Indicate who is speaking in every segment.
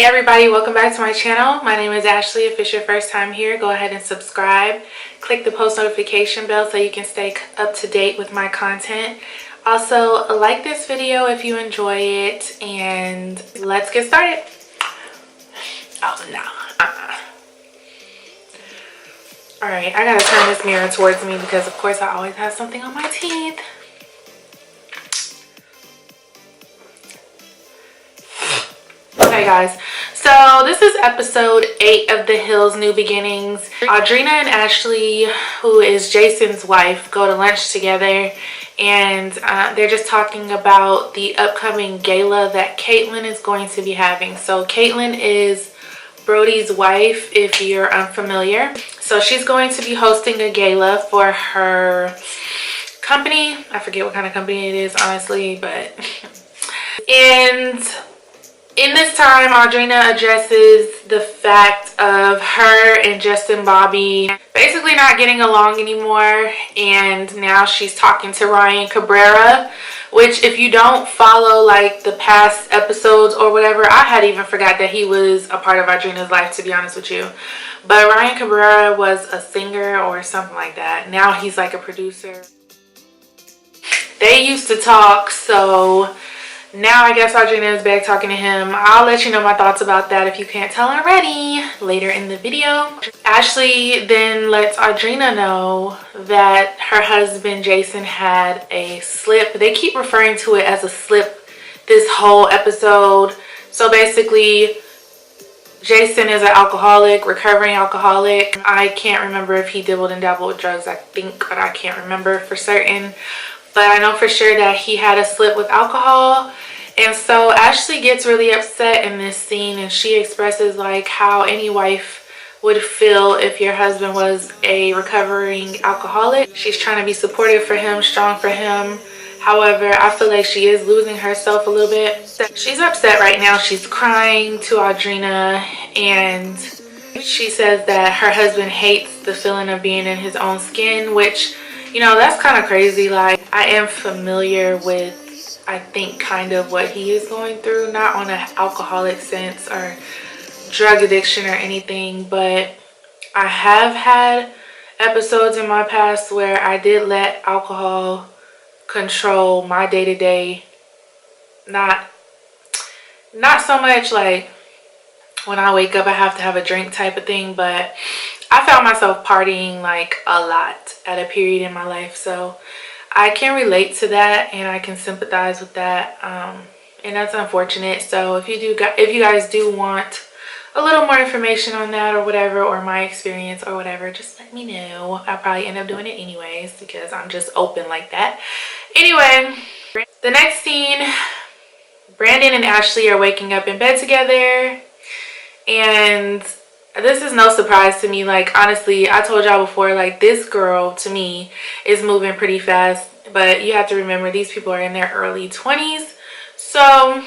Speaker 1: everybody, welcome back to my channel. My name is Ashley. If it's your first time here, go ahead and subscribe. Click the post notification bell so you can stay up to date with my content. Also, like this video if you enjoy it, and let's get started. Oh no. Alright, I gotta turn this mirror towards me because of course I always have something on my teeth. Okay guys, so this is episode 8 of The Hills New Beginnings. Audrina and Ashley, who is Jason's wife, go to lunch together, and they're just talking about the upcoming gala that Caitlin is going to be having. So Caitlin is Brody's wife, if you're unfamiliar. So she's going to be hosting a gala for her company. I forget what kind of company it is, honestly, but and in this time, Audrina addresses the fact of her and Justin Bobby basically not getting along anymore, and now she's talking to Ryan Cabrera, which if you don't follow like the past episodes or whatever, I had even forgot that he was a part of Audrina's life, to be honest with you. But Ryan Cabrera was a singer or something like that. Now he's like a producer. They used to talk, so now I guess Audrina is back talking to him. I'll let you know my thoughts about that if you can't tell already later in the video. Ashley then lets Audrina know that her husband Jason had a slip. They keep referring to it as a slip this whole episode. So basically, Jason is an alcoholic, recovering alcoholic. I can't remember if he dabbled and dabbled with drugs, I think, but I can't remember for certain. But I know for sure that he had a slip with alcohol. And so Ashley gets really upset in this scene, and she expresses like how any wife would feel if your husband was a recovering alcoholic. She's trying to be supportive for him, strong for him. However, I feel like she is losing herself a little bit. She's upset right now. She's crying to Audrina, and she says that her husband hates the feeling of being in his own skin, which, you know, that's kind of crazy. Like, I am familiar with, I think, kind of what he is going through, not on an alcoholic sense or drug addiction or anything, but I have had episodes in my past where I did let alcohol control my day-to-day. Not so much like when I wake up I have to have a drink type of thing, but I found myself partying like a lot at a period in my life, so I can relate to that and I can sympathize with that, and that's unfortunate. So if you guys do want a little more information on that or whatever, or my experience or whatever, just let me know. I'll probably end up doing it anyways because I'm just open like that. Anyway, the next scene, Brandon and Ashley are waking up in bed together, and this is no surprise to me. Like, honestly, I told y'all before, like, this girl to me is moving pretty fast, but you have to remember these people are in their early 20s. So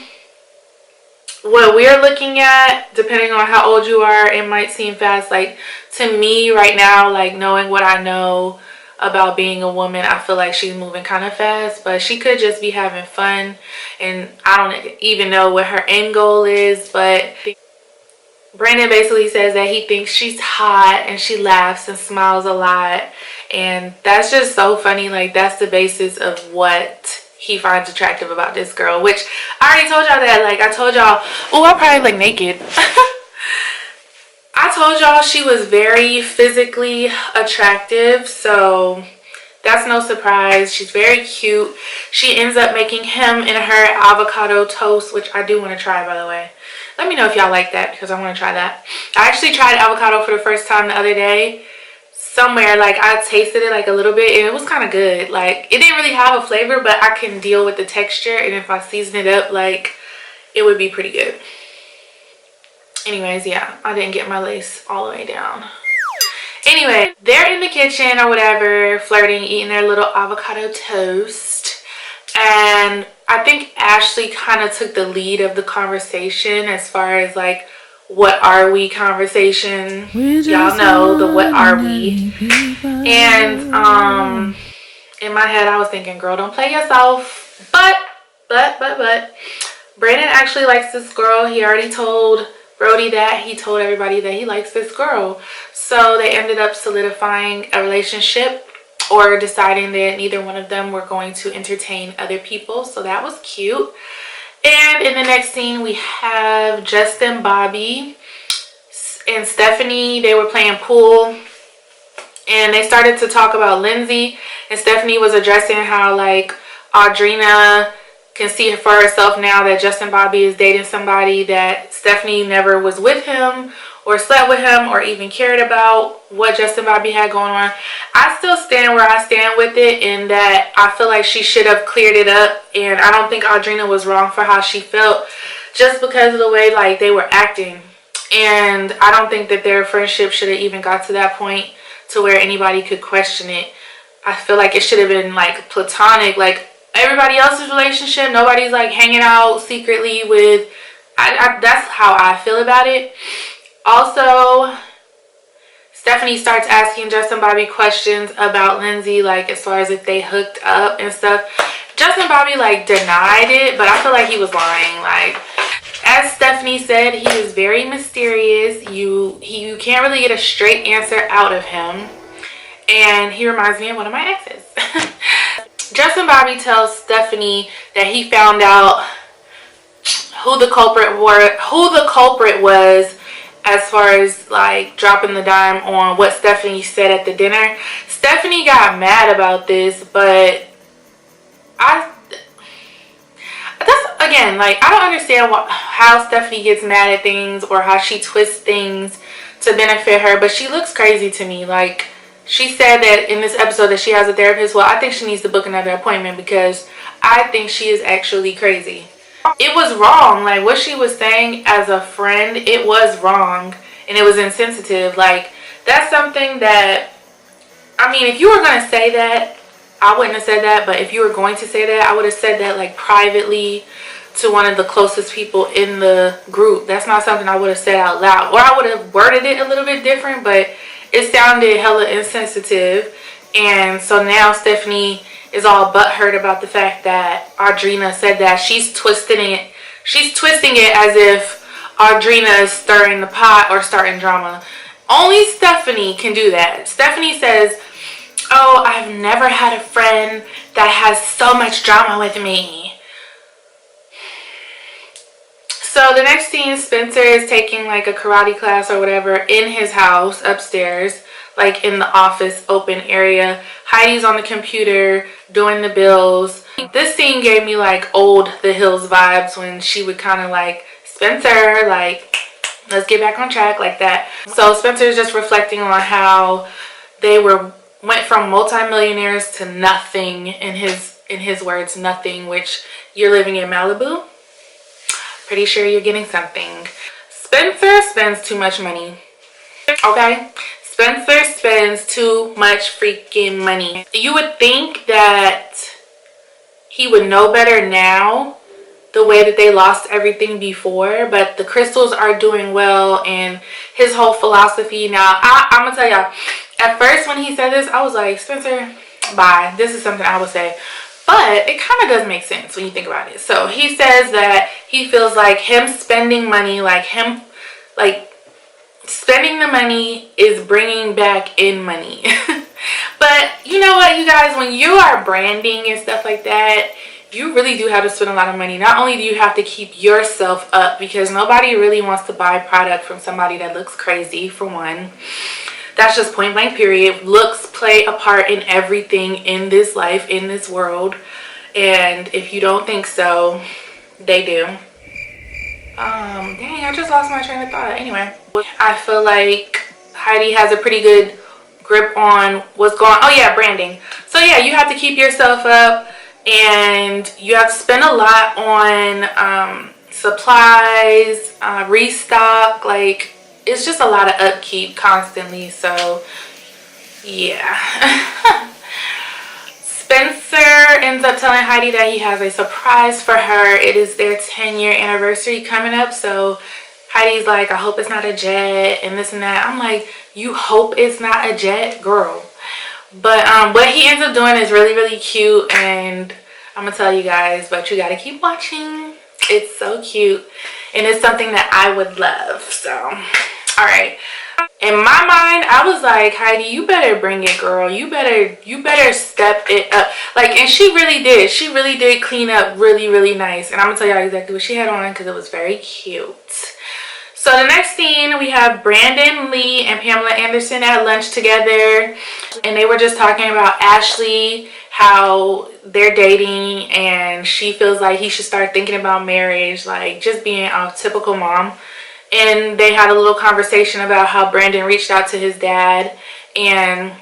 Speaker 1: what we're looking at, depending on how old you are, it might seem fast. Like, to me right now, like, knowing what I know about being a woman, I feel like she's moving kind of fast, but she could just be having fun, and I don't even know what her end goal is. But Brandon basically says that he thinks she's hot and she laughs and smiles a lot, and that's just so funny. Like, that's the basis of what he finds attractive about this girl, which I already told y'all that. Like, I told y'all, oh, I probably look naked. I told y'all she was very physically attractive, so that's no surprise. She's very cute. She ends up making him and her avocado toast, which I do want to try, by the way. Let me know if y'all like that because I want to try that. I actually tried avocado for the first time the other day somewhere. Like, I tasted it like a little bit and it was kind of good. Like, it didn't really have a flavor, but I can deal with the texture, and if I season it up, like, it would be pretty good. Anyways, yeah, I didn't get my lace all the way down. Anyway, they're in the kitchen or whatever, flirting, eating their little avocado toast, and I think Ashley kind of took the lead of the conversation as far as like, what are we conversation. Y'all know the what are we. And in my head I was thinking, girl, don't play yourself. But Brandon actually likes this girl. He already told Brody that he told everybody that he likes this girl. So they ended up solidifying a relationship, or deciding that neither one of them were going to entertain other people. So that was cute. And in the next scene, we have Justin, Bobby, and Stephanie. They were playing pool, and they started to talk about Lindsay, and Stephanie was addressing how like Audrina can see for herself now that Justin Bobby is dating somebody that Stephanie never was with him or slept with him or even cared about what Justin Bobby had going on. I still stand where I stand with it, in that I feel like she should have cleared it up, and I don't think Audrina was wrong for how she felt, just because of the way like they were acting. And I don't think that their friendship should have even got to that point to where anybody could question it. I feel like it should have been like platonic, like everybody else's relationship. Nobody's like hanging out secretly with, that's how I feel about it. Also, Stephanie starts asking Justin Bobby questions about Lindsay, like as far as if they hooked up and stuff. Justin Bobby like denied it, but I feel like he was lying. Like, as Stephanie said, he is very mysterious. You can't really get a straight answer out of him, and he reminds me of one of my exes. Justin Bobby tells Stephanie that he found out who the culprit was, as far as like dropping the dime on what Stephanie said at the dinner. Stephanie got mad about this, but that's, again, like, I don't understand how Stephanie gets mad at things or how she twists things to benefit her, but she looks crazy to me. Like, she said that in this episode that she has a therapist. Well, I think she needs to book another appointment, because I think she is actually crazy. It was wrong. Like, what she was saying as a friend, it was wrong, and it was insensitive. Like, that's something that, I mean, if you were going to say that, I wouldn't have said that, but if you were going to say that, I would have said that like privately to one of the closest people in the group. That's not something I would have said out loud, or I would have worded it a little bit different, but it sounded hella insensitive. And so now Stephanie is all butthurt about the fact that Audrina said that. She's twisting it as if Audrina is stirring the pot or starting drama. Only Stephanie can do that. Stephanie says, "Oh, I've never had a friend that has so much drama with me." So the next scene, Spencer is taking like a karate class or whatever in his house upstairs, like in the office open area. Heidi's on the computer doing the bills. This scene gave me like old The Hills vibes, when she would kind of like, "Spencer, like, let's get back on track," like that. So Spencer is just reflecting on how they went from multimillionaires to nothing, in his words, nothing, which you're living in Malibu. Pretty sure you're getting something. Spencer spends too much money. Okay? Spencer spends too much freaking money. You would think that he would know better now, the way that they lost everything before, but the crystals are doing well, and his whole philosophy now, I'm gonna tell y'all, at first when he said this, I was like, Spencer, bye. This is something I would say. But it kind of does make sense when you think about it. So he says that he feels like him spending money, spending the money is bringing back in money. But you know what, you guys, when you are branding and stuff like that, you really do have to spend a lot of money. Not only do you have to keep yourself up, because nobody really wants to buy product from somebody that looks crazy, for one. That's just point blank period. Looks play a part in everything in this life, in this world. And if you don't think so, they do. Dang, I just lost my train of thought. Anyway, I feel like Heidi has a pretty good grip on what's going on. Oh yeah, branding. So yeah, you have to keep yourself up, and you have to spend a lot on supplies, restock, like, it's just a lot of upkeep constantly. So yeah. Spencer ends up telling Heidi that he has a surprise for her. It is their 10-year anniversary coming up. So Heidi's like, "I hope it's not a jet," and this and that. I'm like, you hope it's not a jet, girl? But what he ends up doing is really, really cute, and I'm gonna tell you guys, but you gotta keep watching. It's so cute, and it's something that I would love. So, all right. In my mind, I was like, Heidi, you better bring it, girl. You better step it up. Like, and she really did. She really did clean up really, really nice. And I'm gonna tell y'all exactly what she had on because it was very cute. So the next scene, we have Brandon Lee and Pamela Anderson at lunch together, and they were just talking about Ashley, how they're dating, and she feels like he should start thinking about marriage, like just being a typical mom. And they had a little conversation about how Brandon reached out to his dad and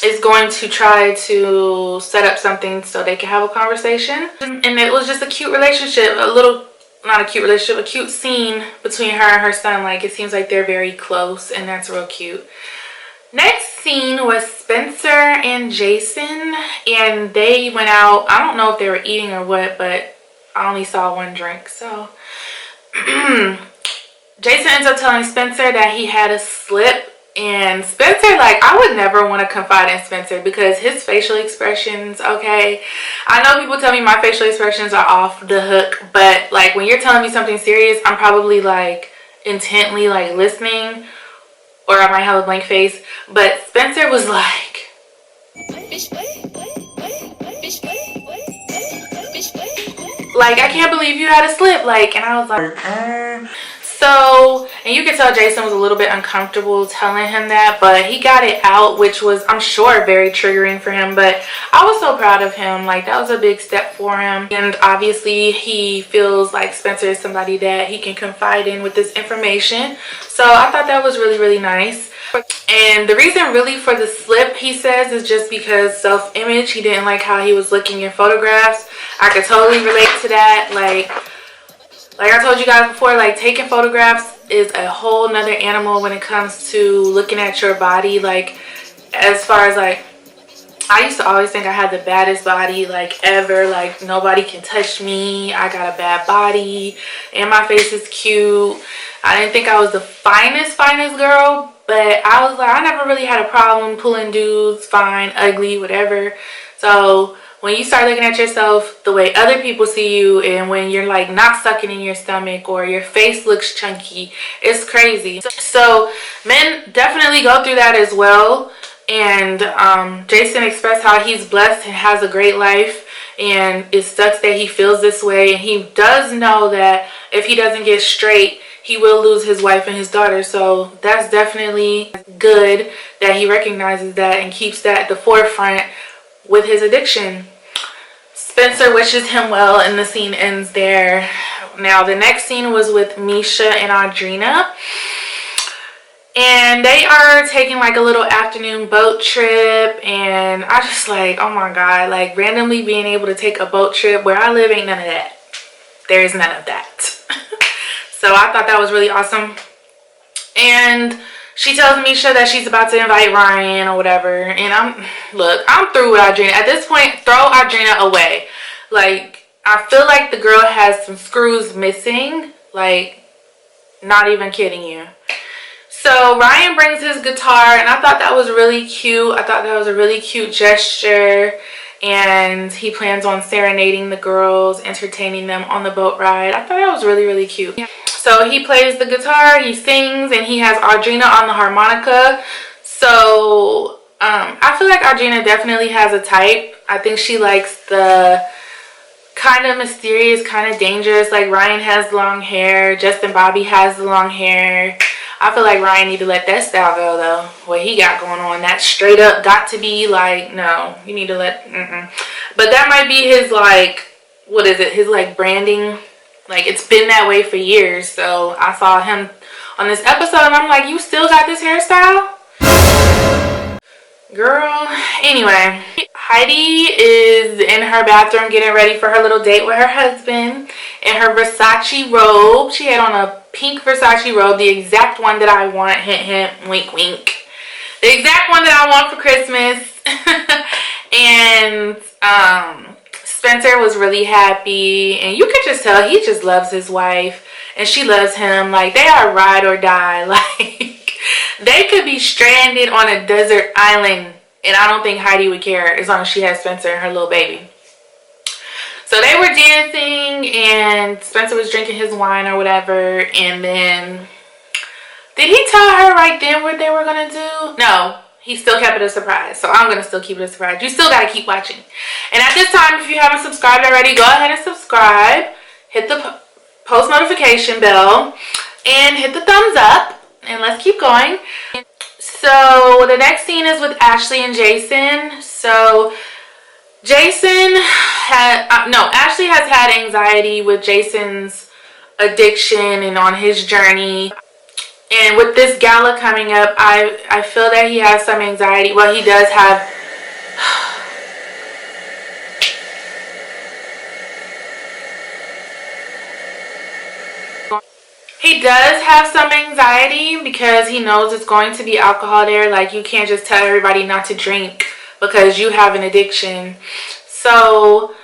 Speaker 1: is going to try to set up something so they can have a conversation. And it was just a cute relationship, not a cute relationship, a cute scene between her and her son. Like, it seems like they're very close, and that's real cute. Next scene was Spencer and Jason, and they went out. I don't know if they were eating or what, but I only saw one drink. So Jason ends up telling Spencer that he had a slip, and Spencer, like, I would never want to confide in Spencer because his facial expressions, okay, I know people tell me my facial expressions are off the hook, but like when you're telling me something serious, I'm probably like intently like listening, or I might have a blank face. But Spencer was like, I can't believe you had a slip, like, and I was like, So, and you could tell Jason was a little bit uncomfortable telling him that, but he got it out, which was, I'm sure, very triggering for him. But I was so proud of him. Like, that was a big step for him. And obviously, he feels like Spencer is somebody that he can confide in with this information. So I thought that was really, really nice. And the reason really for the slip, he says, is just because self-image. He didn't like how he was looking in photographs. I could totally relate to that. Like I told you guys before, like, taking photographs is a whole nother animal when it comes to looking at your body. Like, as far as like, I used to always think I had the baddest body like ever. Like, nobody can touch me. I got a bad body and my face is cute. I didn't think I was the finest girl, but I was like, I never really had a problem pulling dudes, fine, ugly, whatever. So when you start looking at yourself the way other people see you, and when you're like not sucking in your stomach or your face looks chunky, it's crazy. So men definitely go through that as well. And Jason expressed how he's blessed and has a great life, and it sucks that he feels this way. And he does know that if he doesn't get straight, he will lose his wife and his daughter. So that's definitely good that he recognizes that and keeps that at the forefront with his addiction. Spencer wishes him well, and the scene ends there. Now, the next scene was with Misha and Audrina. And they are taking like a little afternoon boat trip. And I just like, oh my God, like randomly being able to take a boat trip. Where I live ain't none of that. There is none of that. So I thought that was really awesome. And she tells Misha that she's about to invite Ryan or whatever. And I'm through with Audrina. At this point, throw Audrina away. Like, I feel like the girl has some screws missing. Like, not even kidding you. So Ryan brings his guitar, and I thought that was really cute. I thought that was a really cute gesture. And he plans on serenading the girls, entertaining them on the boat ride. I thought that was really, really cute. So he plays the guitar, he sings, and he has Audrina on the harmonica. So I feel like Audrina definitely has a type. I think she likes the kind of mysterious, kind of dangerous. Like, Ryan has long hair, Justin Bobby has the long hair. I feel like Ryan need to let that style go, though. What he got going on, that straight up got to be like, no, you need to let, But that might be his, like, what is it, his like branding. Like, it's been that way for years. So I saw him on this episode, and I'm like, you still got this hairstyle? Girl. Anyway, Heidi is in her bathroom getting ready for her little date with her husband in her Versace robe. She had on a pink Versace robe, the exact one that I want. Hint, hint, wink, wink. The exact one that I want for Christmas. And Spencer was really happy, and you could just tell he just loves his wife, and she loves him. Like, they are ride or die. Like, they could be stranded on a desert island, and I don't think Heidi would care as long as she has Spencer and her little baby. So they were dancing and Spencer was drinking his wine or whatever, and then did he tell her right then what they were gonna do? No, he still kept it a surprise. So I'm gonna still keep it a surprise. You still gotta keep watching. And at this time, if you haven't subscribed already, go ahead and subscribe. Hit the post notification bell and hit the thumbs up, and let's keep going. So the next scene is with Ashley and Jason. So Jason had Ashley has had anxiety with Jason's addiction and on his journey. And with this gala coming up, I feel that he has some anxiety. Well, he does have. He does have some anxiety because he knows it's going to be alcohol there. Like, you can't just tell everybody not to drink because you have an addiction. So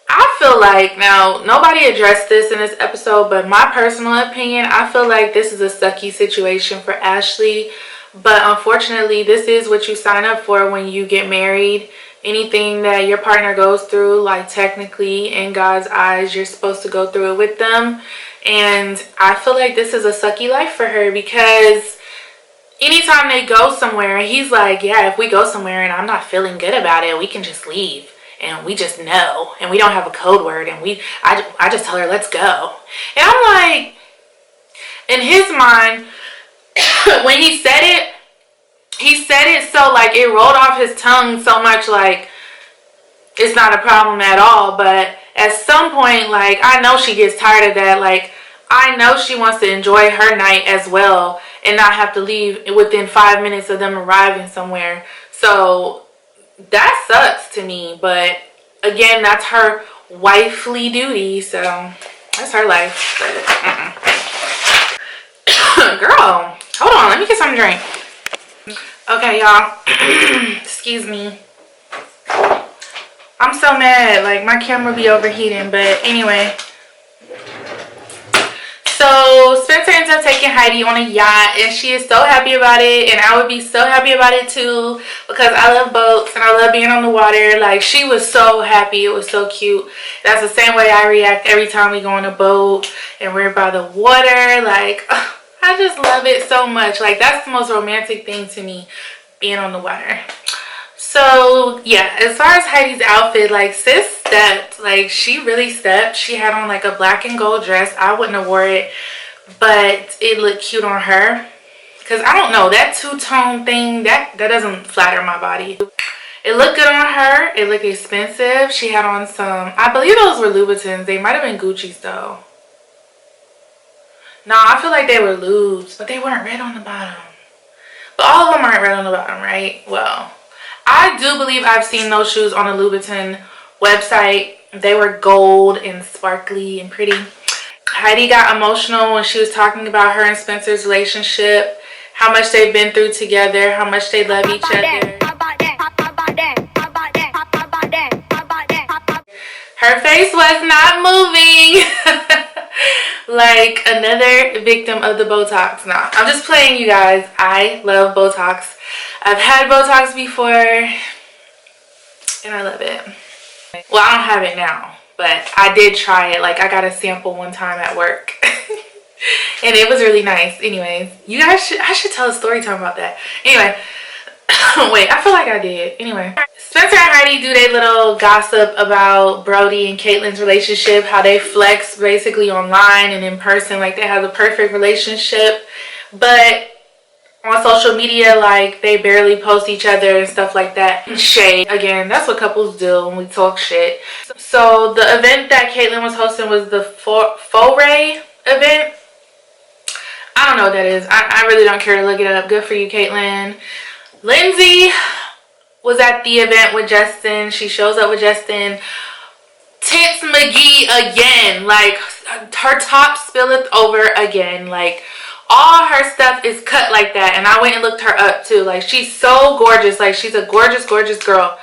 Speaker 1: I feel like, now nobody addressed this in this episode, but my personal opinion, I feel like this is a sucky situation for Ashley. But unfortunately, this is what you sign up for when you get married. Anything that your partner goes through, like, technically in God's eyes, you're supposed to go through it with them. And I feel like this is a sucky life for her, because anytime they go somewhere, he's like, yeah, if we go somewhere and I'm not feeling good about it, we can just leave. And we just know, and we don't have a code word, and I just tell her, let's go. And I'm like, in his mind, when he said it so, like, it rolled off his tongue so much, like, it's not a problem at all. But at some point, like, I know she gets tired of that. Like, I know she wants to enjoy her night as well and not have to leave within 5 minutes of them arriving somewhere. So that sucks to me, but again, that's her wifely duty, so that's her life. Girl, hold on, let me get some drink. Okay, y'all. Excuse me. I'm so mad, like, my camera be overheating, but anyway. So Spencer ends up taking Heidi on a yacht, and she is so happy about it, and I would be so happy about it too, because I love boats and I love being on the water. Like, she was so happy. It was so cute. That's the same way I react every time we go on a boat and we're by the water. Like, I just love it so much. Like, that's the most romantic thing to me, being on the water. So yeah, as far as Heidi's outfit, like, sis stepped. Like, she really stepped. She had on like a black and gold dress. I wouldn't have wore it, but it looked cute on her. Because I don't know, that two-tone thing, that doesn't flatter my body. It looked good on her. It looked expensive. She had on some, I believe those were Louboutins. They might have been Gucci's though. No, I feel like they were Loubs, but they weren't red on the bottom. But all of them aren't red on the bottom, right? Well, I do believe I've seen those shoes on a Louboutin website. They were gold and sparkly and pretty. Heidi got emotional when she was talking about her and Spencer's relationship, how much they've been through together, how much they love each other. Her face was not moving. Like another victim of the Botox. Nah, I'm just playing, you guys. I love Botox. I've had Botox before and I love it. Well, I don't have it now, but I did try it. Like, I got a sample one time at work. And it was really nice. Anyways, you guys I should tell a story time about that. Anyway, wait, I feel like I did. Anyway, Spencer and Heidi do their little gossip about Brody and Caitlin's relationship, how they flex basically online and in person, like they have a perfect relationship, but on social media, like, they barely post each other and stuff like that. Shade. Again, that's what couples do when we talk shit. So the event that Caitlin was hosting was the Foray event. I don't know what that is. I really don't care to look it up. Good for you, Caitlin. Lindsay was at the event with Justin. She shows up with Justin. Tits Mcgee again. Like, her top spilleth over again. Like, all her stuff is cut like that. And I went and looked her up too. Like, she's so gorgeous. Like, she's a gorgeous, gorgeous girl.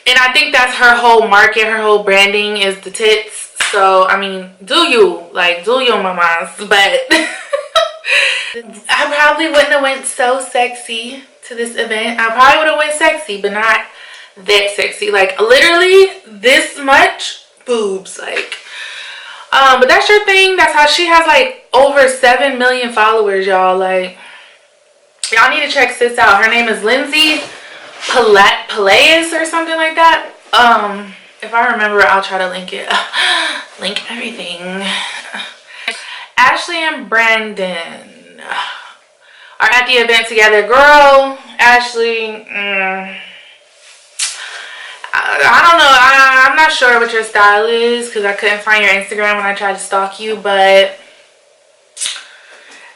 Speaker 1: And I think that's her whole market, her whole branding is the tits. So, I mean, do you. Like, do you, mamas. But I probably wouldn't have went so sexy to this event. I probably would have went sexy, but not that sexy. Like literally this much boobs. Like but that's your thing. That's how she has like over 7 million followers, y'all. Like y'all need to check sis out. Her name is Lindsay Pelaez or something like that. If I remember, I'll try to link it. Link everything. Ashley and Brandon are at the event together. Girl, Ashley, I don't know. I'm not sure what your style is because I couldn't find your Instagram when I tried to stalk you, but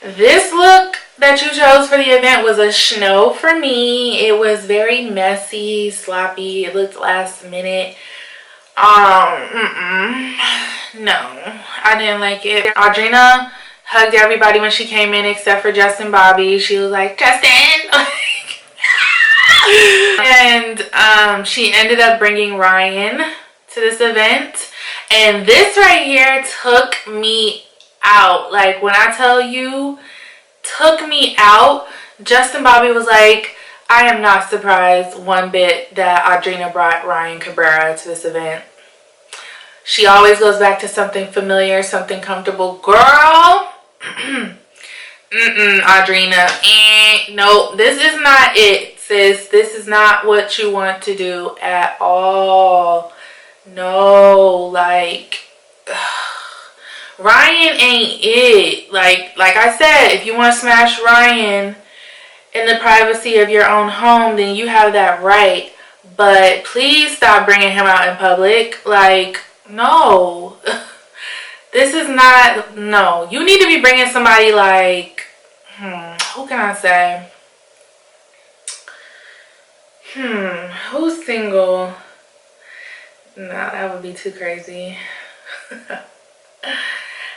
Speaker 1: this look that you chose for the event was a no for me. It was very messy, sloppy. It looked last minute. No, I didn't like it. Audrina hugged everybody when she came in except for Justin Bobby. She was like, Justin! And she ended up bringing Ryan to this event. And this right here took me out. Like, when I tell you, took me out. Justin Bobby was like, I am not surprised one bit that Audrina brought Ryan Cabrera to this event. She always goes back to something familiar, something comfortable. Girl, Audrina, no, this is not it, sis. This is not what you want to do at all. No, like, Ryan ain't it. Like I said, if you want to smash Ryan in the privacy of your own home, then you have that right. But please stop bringing him out in public. Like, no. This is not, no. You need to be bringing somebody like, who can I say? Who's single? No, that would be too crazy.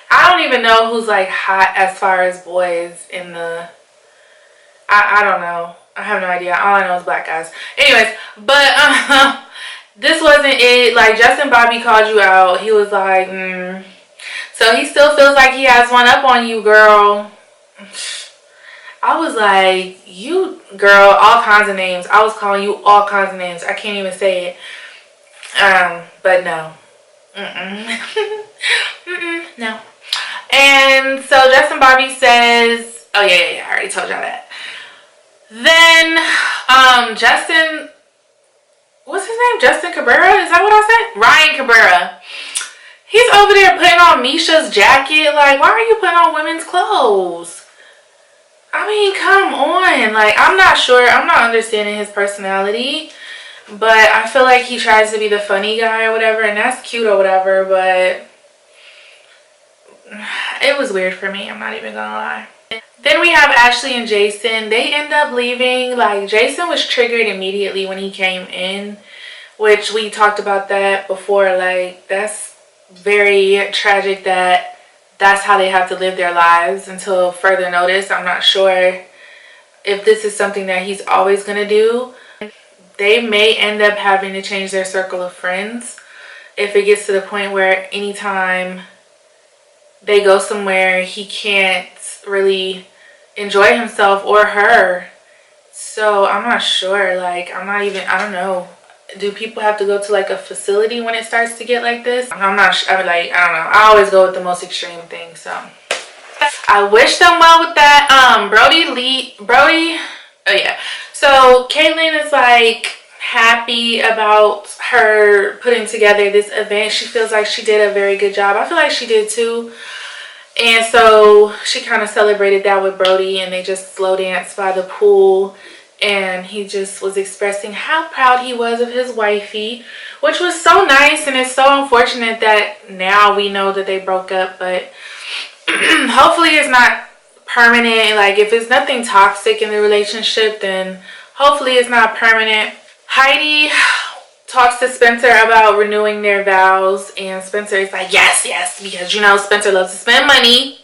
Speaker 1: I don't even know who's like hot as far as boys in the, I don't know. I have no idea. All I know is black guys. Anyways, but this wasn't it. Like, Justin Bobby called you out. He was like, So he still feels like he has one up on you, girl. I was like, you, girl, all kinds of names. I was calling you all kinds of names. I can't even say it. But no. No. And so Justin Bobby says, oh yeah, I already told y'all that. Then Justin, what's his name? Justin Cabrera? Is that what I said? Ryan Cabrera. He's over there putting on Misha's jacket. Like, why are you putting on women's clothes? I mean, come on. Like, I'm not sure. I'm not understanding his personality. But I feel like he tries to be the funny guy or whatever. And that's cute or whatever. But it was weird for me. I'm not even gonna lie. Then we have Ashley and Jason. They end up leaving. Like, Jason was triggered immediately when he came in, which we talked about that before. Like, that's very tragic that that's how they have to live their lives until further notice. I'm not sure if this is something that he's always going to do. They may end up having to change their circle of friends if it gets to the point where anytime they go somewhere, he can't really enjoy himself or her. So I'm not sure. Like, I don't know. Do people have to go to like a facility when it starts to get like this? I'm not sure. I don't know. I always go with the most extreme thing. So I wish them well with that. Brody. Oh yeah. So Caitlyn is like happy about her putting together this event. She feels like she did a very good job. I feel like she did too. And so she kind of celebrated that with Brody, and they just slow danced by the pool. And he just was expressing how proud he was of his wifey, which was so nice. And it's so unfortunate that now we know that they broke up, but hopefully it's not permanent. Like, if it's nothing toxic in the relationship, then hopefully it's not permanent. Heidi talks to Spencer about renewing their vows, and Spencer is like, yes, because, you know, Spencer loves to spend money.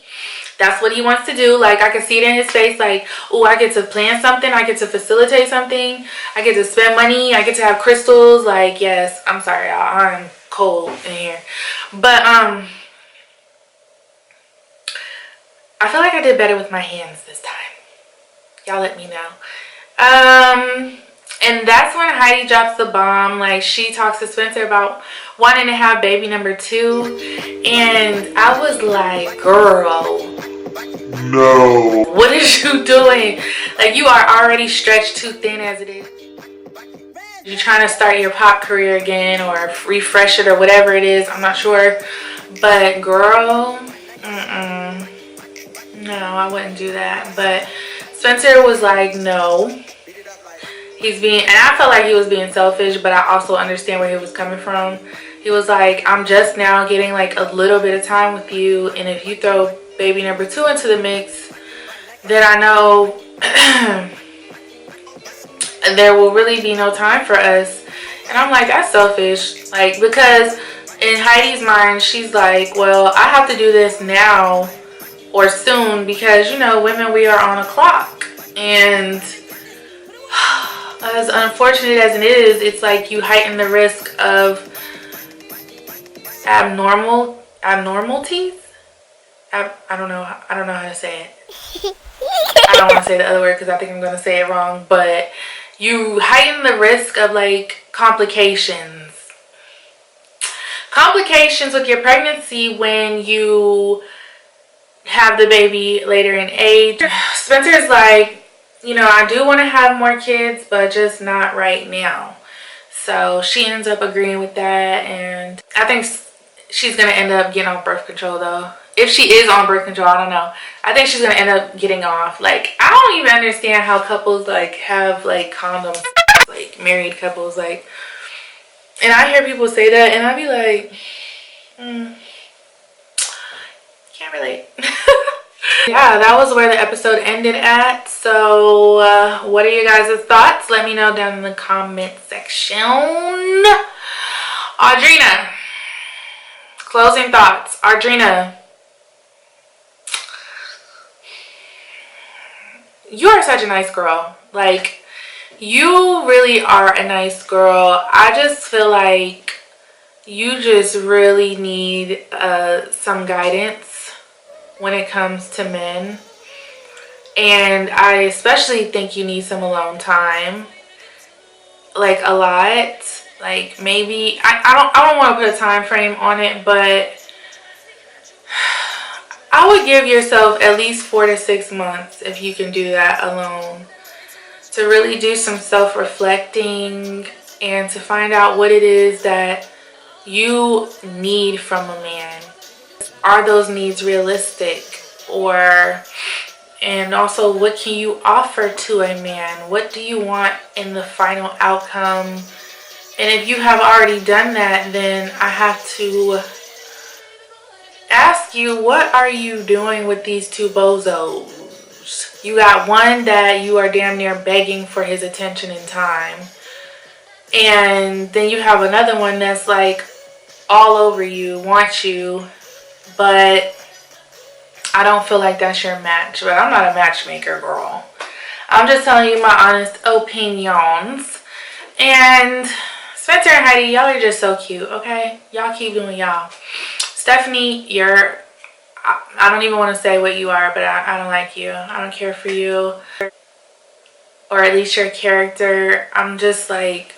Speaker 1: That's what he wants to do. Like, I can see it in his face. Like, oh, I get to plan something. I get to facilitate something. I get to spend money. I get to have crystals. Like, yes. I'm sorry, y'all. I'm cold in here. But, I feel like I did better with my hands this time. Y'all let me know. And that's when Heidi drops the bomb. Like, she talks to Spencer about wanting to have baby number 2. And I was like, girl, no. What is you doing? Like, you are already stretched too thin as it is. You're trying to start your pop career again or refresh it or whatever it is. I'm not sure. But, girl, no, I wouldn't do that. But Spencer was like, no. He's being, and I felt like he was being selfish, but I also understand where he was coming from. He was like, I'm just now getting like a little bit of time with you, and if you throw baby number 2 into the mix, then I know there will really be no time for us. And I'm like, that's selfish. Like, because in Heidi's mind, she's like, well, I have to do this now or soon because, you know, women, we are on a clock. And as unfortunate as it is, it's like you heighten the risk of abnormalities. I don't know how to say it. I don't want to say the other word because I think I'm going to say it wrong, but you heighten the risk of like complications with your pregnancy when you have the baby later in age. Spencer's like, you know, I do want to have more kids, but just not right now. So she ends up agreeing with that, and I think she's going to end up getting off birth control though. If she is on birth control, I don't know. I think she's going to end up getting off. Like, I don't even understand how couples like have like condoms, like married couples, like, and I hear people say that and I be like, can't relate. Yeah, that was where the episode ended at. So what are you guys' thoughts? Let me know down in the comment section. Audrina, closing thoughts. Audrina, you are such a nice girl. Like, you really are a nice girl. I just feel like you just really need some guidance when it comes to men, and I especially think you need some alone time, like a lot. Like, maybe I don't want to put a time frame on it, but I would give yourself at least 4 to 6 months if you can do that alone, to really do some self-reflecting and to find out what it is that you need from a man. Are those needs realistic? And also, what can you offer to a man? What do you want in the final outcome? And if you have already done that, then I have to ask you, what are you doing with these 2 bozos? You got one that you are damn near begging for his attention and time, and then you have another one that's like all over you, wants you, but I don't feel like that's your match. But I'm not a matchmaker, girl. I'm just telling you my honest opinions. And Spencer and Heidi, y'all are just so cute, okay? Y'all keep doing y'all. Stephanie, I don't even want to say what you are, but I don't like you. I don't care for you. Or at least your character. I'm just like,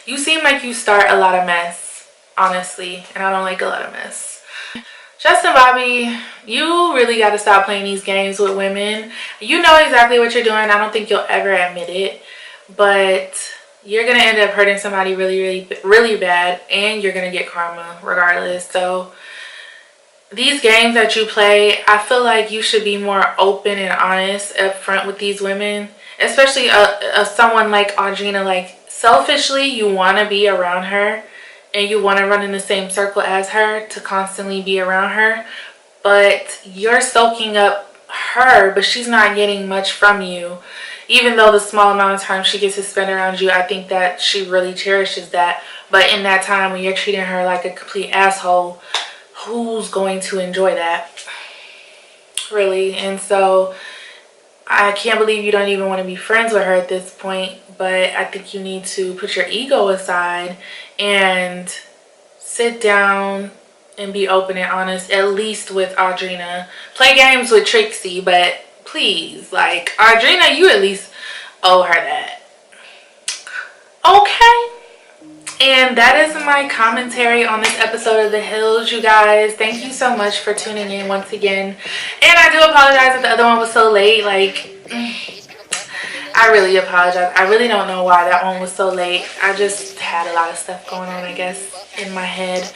Speaker 1: you seem like you start a lot of mess, honestly. And I don't like a lot of mess. Justin Bobby, you really got to stop playing these games with women. You know exactly what you're doing. I don't think you'll ever admit it, but you're going to end up hurting somebody really, really, really bad, and you're going to get karma regardless. So these games that you play, I feel like you should be more open and honest up front with these women, especially someone like Audrina. Like, selfishly, you want to be around her and you want to run in the same circle as her, to constantly be around her, but you're soaking up her, but she's not getting much from you. Even though the small amount of time she gets to spend around you, I think that she really cherishes that. But in that time when you're treating her like a complete asshole, who's going to enjoy that? Really? And so I can't believe you don't even want to be friends with her at this point. But I think you need to put your ego aside and sit down and be open and honest, at least with Audrina. Play games with Trixie, but please, like, Audrina, you at least owe her that. And that is my commentary on this episode of The Hills, you guys. Thank you so much for tuning in once again. And I do apologize that the other one was so late. Like, I really apologize. I really don't know why that one was so late. I just had a lot of stuff going on, I guess, in my head.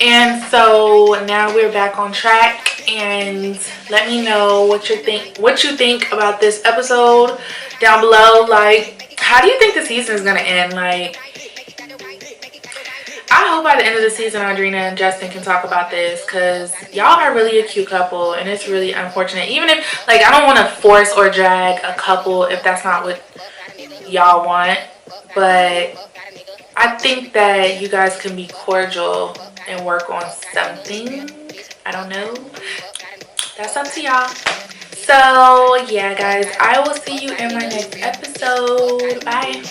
Speaker 1: And so now we're back on track, and let me know what you think about this episode down below. Like, how do you think the season is gonna end? Like, I hope by the end of the season Audrina and Justin can talk about this, because y'all are really a cute couple and it's really unfortunate. Even if, like, I don't want to force or drag a couple if that's not what y'all want, but I think that you guys can be cordial and work on something. I don't know. That's up to y'all. So yeah, guys, I will see you in my next episode. Bye.